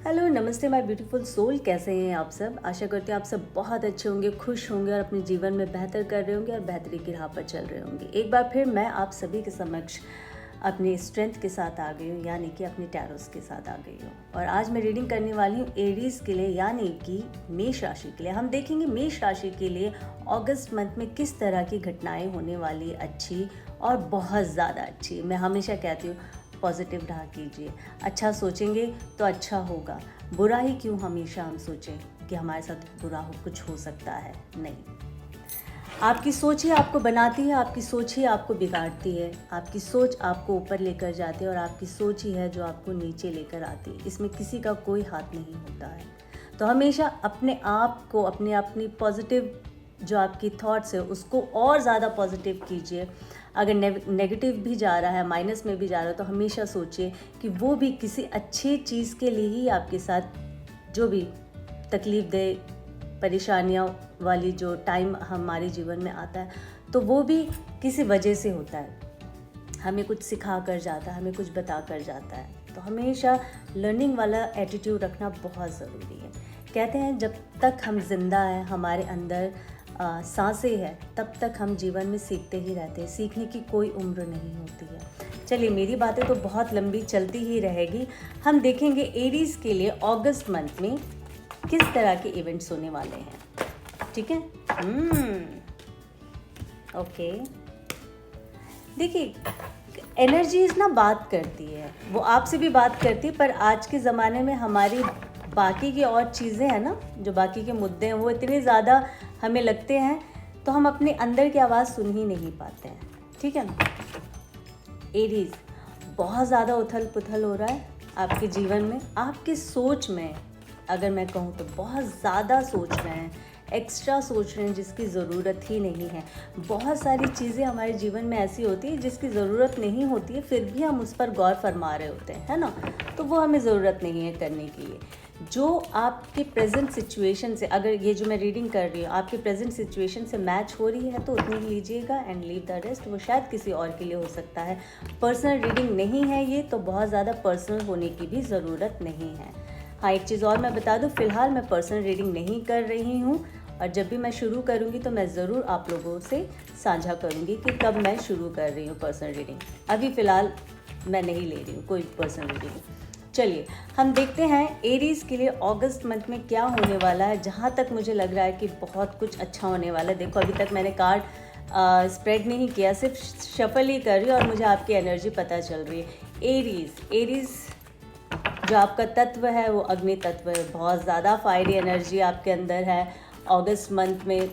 Hello, नमस्ते my beautiful soul. कैसे हैं आप सब? आशा करते हैं आप सब बहुत अच्छे होंगे, खुश होंगे और अपने जीवन में बेहतर कर रहे होंगे और बेहतरी की राह पर चल रहे होंगे। एक बार फिर मैं आप सभी के समक्ष अपनी स्ट्रेंथ के साथ आ गई हूँ, यानी कि अपनी टैरोस के साथ आ गई हूँ। और आज मैं रीडिंग करने वाली हूँ एरीज के लिए, यानी कि मेष राशि के लिए। हम देखेंगे मेष राशि के लिए अगस्त मंथ में किस तरह की घटनाएं होने वाली, अच्छी और बहुत ज़्यादा अच्छी। मैं हमेशा कहती हूँ पॉजिटिव रहा कीजिए, अच्छा सोचेंगे तो अच्छा होगा। बुरा ही क्यों हमेशा हम सोचें कि हमारे साथ बुरा हो, कुछ हो सकता है, नहीं। आपकी सोच ही आपको बनाती है, आपकी सोच ही आपको बिगाड़ती है, आपकी सोच आपको ऊपर लेकर जाती है और आपकी सोच ही है जो आपको नीचे लेकर आती है। इसमें किसी का कोई हाथ नहीं होता है। तो हमेशा अपने आप को, अपनी पॉजिटिव जो आपकी थॉट्स है उसको और ज़्यादा पॉजिटिव कीजिए। अगर नेगेटिव भी जा रहा है, माइनस में भी जा रहा है, तो हमेशा सोचिए कि वो भी किसी अच्छी चीज़ के लिए ही आपके साथ, जो भी तकलीफ दे, परेशानियाँ वाली जो टाइम हमारे जीवन में आता है, तो वो भी किसी वजह से होता है। हमें कुछ सिखा कर जाता है, हमें कुछ बता कर जाता है। तो हमेशा लर्निंग वाला एटीट्यूड रखना बहुत ज़रूरी है। कहते हैं जब तक हम जिंदा हैं, हमारे अंदर सांसें हैं, तब तक हम जीवन में सीखते ही रहते हैं। सीखने की कोई उम्र नहीं होती है। चलिए, मेरी बातें तो बहुत लंबी चलती ही रहेगी। हम देखेंगे एरीज के लिए अगस्त मंथ में किस तरह के इवेंट्स होने वाले हैं। ठीक है? ओके, देखिए, एनर्जीज ना बात करती है, वो आपसे भी बात करती है, पर आज के ज़माने में हमारी बाकी की और चीज़ें हैं ना, जो बाकी के मुद्दे हैं, वो इतने ज़्यादा हमें लगते हैं, तो हम अपने अंदर की आवाज़ सुन ही नहीं पाते हैं। ठीक है ना? एरीज, बहुत ज़्यादा उथल पुथल हो रहा है आपके जीवन में, आपकी सोच में। अगर मैं कहूँ तो बहुत ज़्यादा सोच रहे हैं, एक्स्ट्रा सोच रहे हैं जिसकी ज़रूरत ही नहीं है। बहुत सारी चीज़ें हमारे जीवन में ऐसी होती है जिसकी ज़रूरत नहीं होती है, फिर भी हम उस पर गौर फरमा रहे होते हैं, है ना? तो वो हमें ज़रूरत नहीं है करने की लिए। जो आपके प्रेजेंट सिचुएशन से, अगर ये जो मैं रीडिंग कर रही हूँ आपके प्रेजेंट सिचुएशन से मैच हो रही है तो उतनी ही लीजिएगा एंड लीव द रेस्ट। वो शायद किसी और के लिए हो सकता है। पर्सनल रीडिंग नहीं है ये, तो बहुत ज़्यादा पर्सनल होने की भी ज़रूरत नहीं है। हाँ, एक चीज़ और मैं बता दूँ, फ़िलहाल मैं पर्सनल रीडिंग नहीं कर रही हूँ, और जब भी मैं शुरू करूँगी तो मैं ज़रूर आप लोगों से साझा करूँगी कि कब मैं शुरू कर रही हूँ पर्सनल रीडिंग। अभी फ़िलहाल मैं नहीं ले रही हूँ कोई पर्सनल रीडिंग। चलिए, हम देखते हैं एरीज़ के लिए अगस्त मंथ में क्या होने वाला है। जहाँ तक मुझे लग रहा है कि बहुत कुछ अच्छा होने वाला है। देखो, अभी तक मैंने कार्ड स्प्रेड नहीं किया, सिर्फ शफल ही कर रही हूँ और मुझे आपकी एनर्जी पता चल रही है। एरीज़ जो आपका तत्व है वो अग्नि तत्व है। बहुत ज़्यादा फायरी एनर्जी आपके अंदर है अगस्त मंथ में।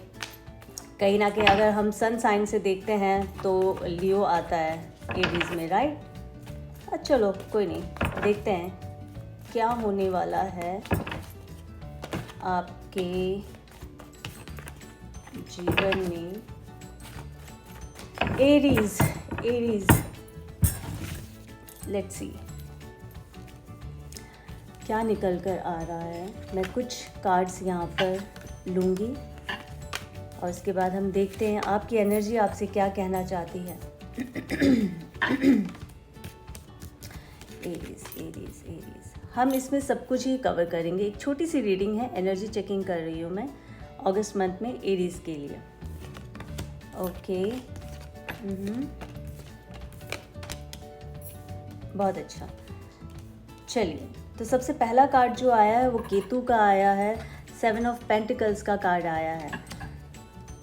कहीं ना कहीं अगर हम सन साइन से देखते हैं तो लियो आता है एरीज़ में, राइट? चलो कोई नहीं, देखते हैं क्या होने वाला है आपके जीवन में। एरीज़, लेट्स सी क्या निकल कर आ रहा है। मैं कुछ कार्ड्स यहाँ पर लूँगी और उसके बाद हम देखते हैं आपकी एनर्जी आपसे क्या कहना चाहती है। एरीज़, हम इसमें सब कुछ ही कवर करेंगे। एक छोटी सी रीडिंग है, एनर्जी चेकिंग कर रही हूँ मैं अगस्त मंथ में एरीज़ के लिए। ओके, बहुत अच्छा। चलिए, तो सबसे पहला कार्ड जो आया है वो केतु का आया है। 7 ऑफ पेंटिकल्स का कार्ड आया है।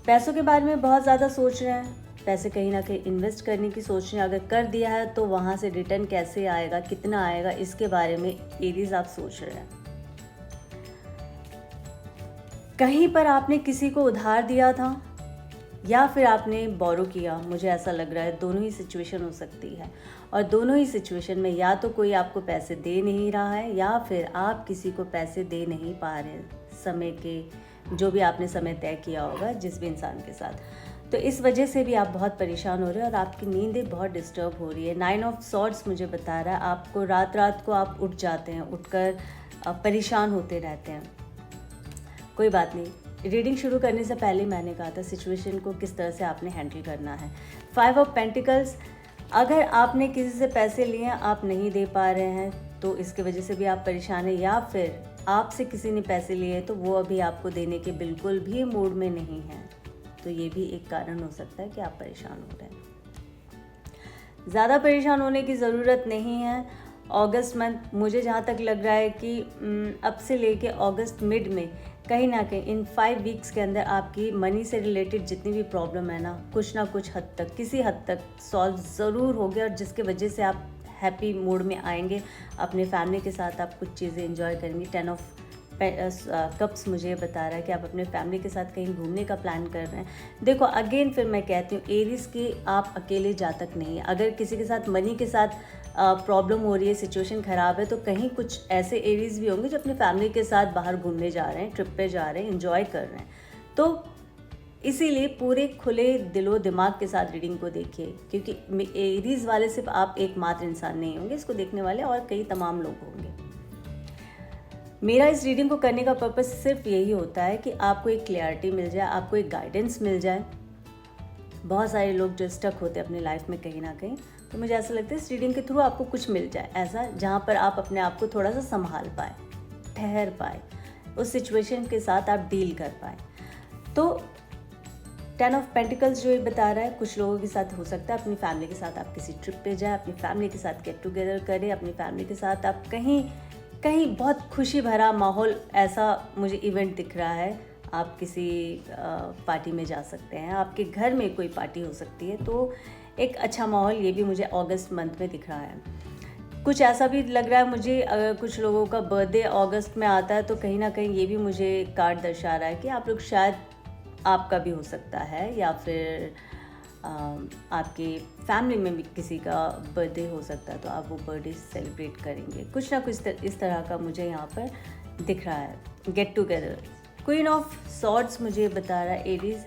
पैसों के बारे में बहुत ज़्यादा सोच रहे हैं, पैसे कहीं ना कहीं इन्वेस्ट करने की सोच रहे हैं। अगर कर दिया है तो वहाँ से रिटर्न कैसे आएगा, कितना आएगा, इसके बारे में एरीज़ आप सोच रहे हैं। कहीं पर आपने किसी को उधार दिया था या फिर आपने बोरो किया, मुझे ऐसा लग रहा है। दोनों ही सिचुएशन हो सकती है, और दोनों ही सिचुएशन में या तो कोई आपको पैसे दे नहीं रहा है या फिर आप किसी को पैसे दे नहीं पा रहे समय के, जो भी आपने समय तय किया होगा जिस भी इंसान के साथ। तो इस वजह से भी आप बहुत परेशान हो रहे हैं और आपकी नींदें बहुत डिस्टर्ब हो रही है। 9 ऑफ सॉर्ड्स मुझे बता रहा है आपको रात को आप उठ जाते हैं, उठकर परेशान होते रहते हैं। कोई बात नहीं, रीडिंग शुरू करने से पहले मैंने कहा था सिचुएशन को किस तरह से आपने हैंडल करना है। 5 ऑफ पेंटिकल्स, अगर आपने किसी से पैसे लिए, आप नहीं दे पा रहे हैं, तो इसके वजह से भी आप परेशान हैं, या फिर आपसे किसी ने पैसे लिए तो वो अभी आपको देने के बिल्कुल भी मूड में नहीं हैं, तो ये भी एक कारण हो सकता है कि आप परेशान हो रहे हैं। ज़्यादा परेशान होने की ज़रूरत नहीं है। अगस्त मंथ मुझे जहाँ तक लग रहा है कि अब से लेके अगस्त मिड में कहीं ना कहीं इन 5 वीक्स के अंदर आपकी मनी से रिलेटेड जितनी भी प्रॉब्लम है ना कुछ हद तक किसी हद तक सॉल्व ज़रूर हो गया, और जिसके वजह से आप हैप्पी मूड में आएंगे। अपने फैमिली के साथ आप कुछ चीज़ें एंजॉय करेंगे। 10 ऑफ कप्स मुझे बता रहा है कि आप अपने फैमिली के साथ कहीं घूमने का प्लान कर रहे हैं। देखो अगेन फिर मैं कहती हूँ एरीज के आप अकेले जातक नहीं है। अगर किसी के साथ मनी के साथ प्रॉब्लम हो रही है, सिचुएशन ख़राब है, तो कहीं कुछ ऐसे एरीज भी होंगे जो अपनी फैमिली के साथ बाहर घूमने जा रहे हैं, ट्रिप पे जा रहे हैं, एंजॉय कर रहे हैं। तो इसीलिए पूरे खुले दिलो दिमाग के साथ रीडिंग को देखिए, क्योंकि एरीज वाले सिर्फ आप एकमात्र इंसान नहीं होंगे, इसको देखने वाले और कई तमाम लोग होंगे। मेरा इस रीडिंग को करने का पर्पस सिर्फ यही होता है कि आपको एक क्लैरिटी मिल जाए, आपको एक गाइडेंस मिल जाए। बहुत सारे लोग जो स्टक होते हैं अपनी लाइफ में कहीं ना कहीं, तो मुझे ऐसा लगता है इस रीडिंग के थ्रू आपको कुछ मिल जाए ऐसा, जहाँ पर आप अपने आप को थोड़ा सा संभाल पाए, ठहर पाए, उस सिचुएशन के साथ आप डील कर पाए। तो 10 ऑफ पेंटिकल्स जो ये बता रहा है, कुछ लोगों के साथ हो सकता है अपनी फैमिली के साथ आप किसी ट्रिप पे जाए, अपनी फैमिली के साथ गेट टुगेदर करें, अपनी फैमिली के साथ आप कहीं बहुत खुशी भरा माहौल, ऐसा मुझे इवेंट दिख रहा है। आप किसी पार्टी में जा सकते हैं, आपके घर में कोई पार्टी हो सकती है, तो एक अच्छा माहौल ये भी मुझे अगस्त मंथ में दिख रहा है। कुछ ऐसा भी लग रहा है मुझे, अगर कुछ लोगों का बर्थडे अगस्त में आता है तो कहीं ना कहीं ये भी मुझे कार्ड दर्शा रहा है कि आप लोग शायद, आपका भी हो सकता है, या फिर आपके फैमिली में भी किसी का बर्थडे हो सकता है, तो आप वो बर्थडे सेलिब्रेट करेंगे। कुछ ना कुछ इस तरह का मुझे यहाँ पर दिख रहा है। Get together, queen of swords मुझे बता रहा है एरीज,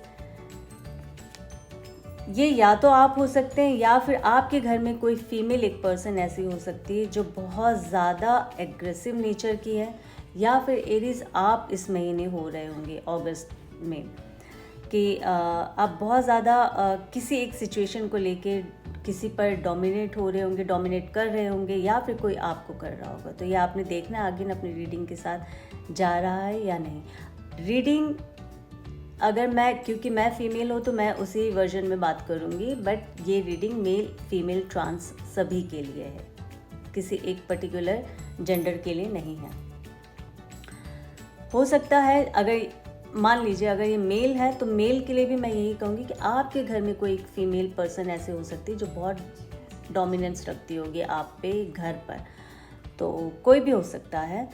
ये या तो आप हो सकते हैं या फिर आपके घर में कोई फीमेल एक पर्सन ऐसी हो सकती है जो बहुत ज़्यादा एग्रेसिव नेचर की है, या फिर एरीज आप इस महीने हो रहे होंगे अगस्त में कि आप बहुत ज़्यादा किसी एक सिचुएशन को लेके किसी पर डोमिनेट हो रहे होंगे, डोमिनेट कर रहे होंगे, या फिर कोई आपको कर रहा होगा। तो ये आपने देखना है आगे अपनी रीडिंग के साथ जा रहा है या नहीं। रीडिंग अगर क्योंकि मैं फ़ीमेल हूँ तो मैं उसी वर्जन में बात करूँगी, बट ये रीडिंग मेल फीमेल ट्रांस सभी के लिए है, किसी एक पर्टिकुलर जेंडर के लिए नहीं है। हो सकता है अगर मान लीजिए अगर ये मेल है तो मेल के लिए भी मैं यही कहूँगी कि आपके घर में कोई एक फीमेल पर्सन ऐसे हो सकती है जो बहुत डोमिनेंस रखती होगी आप पे घर पर, तो कोई भी हो सकता है।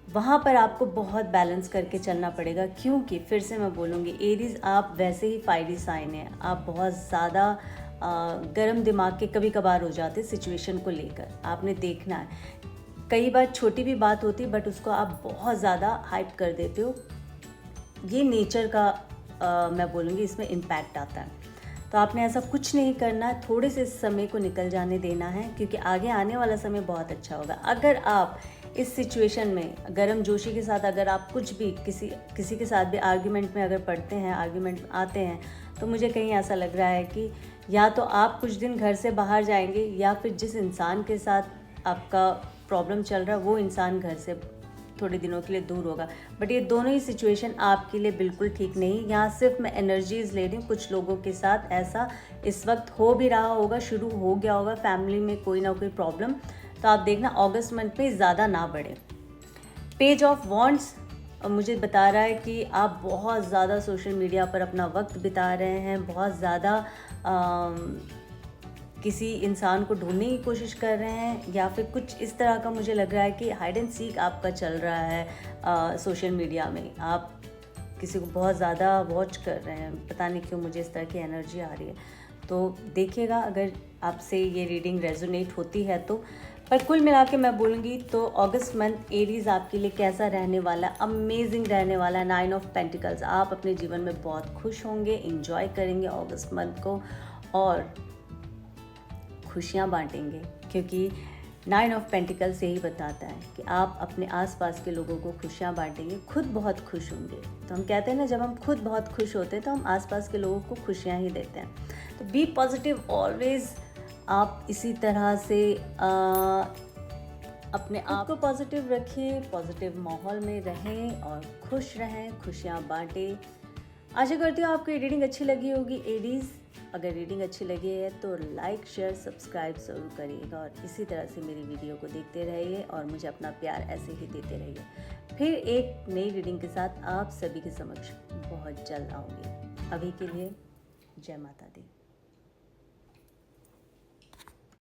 वहाँ पर आपको बहुत बैलेंस करके चलना पड़ेगा, क्योंकि फिर से मैं बोलूँगी एरीज आप वैसे ही फायरी साइन है, आप बहुत ज़्यादा गर्म दिमाग के कभी कभार हो जाते सिचुएशन को लेकर। आपने देखना है कई बार छोटी भी बात होती है बट उसको आप बहुत ज़्यादा हाइप कर देते हो, ये नेचर का मैं बोलूँगी इसमें इम्पैक्ट आता है। तो आपने ऐसा कुछ नहीं करना है, थोड़े से समय को निकल जाने देना है, क्योंकि आगे आने वाला समय बहुत अच्छा होगा। अगर आप इस सिचुएशन में गर्म जोशी के साथ अगर आप कुछ भी किसी के साथ भी आर्ग्यूमेंट में अगर पढ़ते हैं, आर्ग्यूमेंट में आते हैं, तो मुझे कहीं ऐसा लग रहा है कि या तो आप कुछ दिन घर से बाहर जाएंगे, या फिर जिस इंसान के साथ आपका प्रॉब्लम चल रहा है वो इंसान घर से थोड़े दिनों के लिए दूर होगा। बट ये दोनों ही सिचुएशन आपके लिए बिल्कुल ठीक नहीं। यहाँ सिर्फ मैं एनर्जीज ले रही हूँ, कुछ लोगों के साथ ऐसा इस वक्त हो भी रहा होगा, शुरू हो गया होगा फैमिली में कोई ना कोई प्रॉब्लम, तो आप देखना अगस्त मंथ में ज़्यादा ना बढ़े। पेज ऑफ वॉन्ड्स मुझे बता रहा है कि आप बहुत ज़्यादा सोशल मीडिया पर अपना वक्त बिता रहे हैं, बहुत ज़्यादा किसी इंसान को ढूंढने की कोशिश कर रहे हैं, या फिर कुछ इस तरह का मुझे लग रहा है कि हाइड एंड सीक आपका चल रहा है सोशल मीडिया में। आप किसी को बहुत ज़्यादा वॉच कर रहे हैं, पता नहीं क्यों मुझे इस तरह की एनर्जी आ रही है। तो देखिएगा अगर आपसे ये रीडिंग रेजोनेट होती है तो। पर कुल मिला के मैं बोलूँगी तो अगस्त मंथ एरीज आपके लिए कैसा रहने वाला, अमेजिंग रहने वाला है। 9 ऑफ पेंटिकल्स, आप अपने जीवन में बहुत खुश होंगे, इंजॉय करेंगे अगस्त मंथ को और खुशियाँ बांटेंगे, क्योंकि 9 ऑफ पेंटिकल्स यही बताता है कि आप अपने आसपास के लोगों को खुशियाँ बांटेंगे, खुद बहुत खुश होंगे। तो हम कहते हैं ना, जब हम खुद बहुत खुश होते हैं तो हम आसपास के लोगों को खुशियाँ ही देते हैं। तो बी पॉजिटिव ऑलवेज। आप इसी तरह से अपने आप को पॉजिटिव रखें, पॉजिटिव माहौल में रहें और खुश रहें, खुशियाँ बांटें। आशा करती हूँ आपको ये रीडिंग अच्छी लगी होगी एडीज़। अगर रीडिंग अच्छी लगी है तो लाइक शेयर सब्सक्राइब ज़रूर करिएगा और इसी तरह से मेरी वीडियो को देखते रहिए और मुझे अपना प्यार ऐसे ही देते रहिए। फिर एक नई रीडिंग के साथ आप सभी के समक्ष बहुत जल्द आऊँगी। अभी के लिए जय माता दी।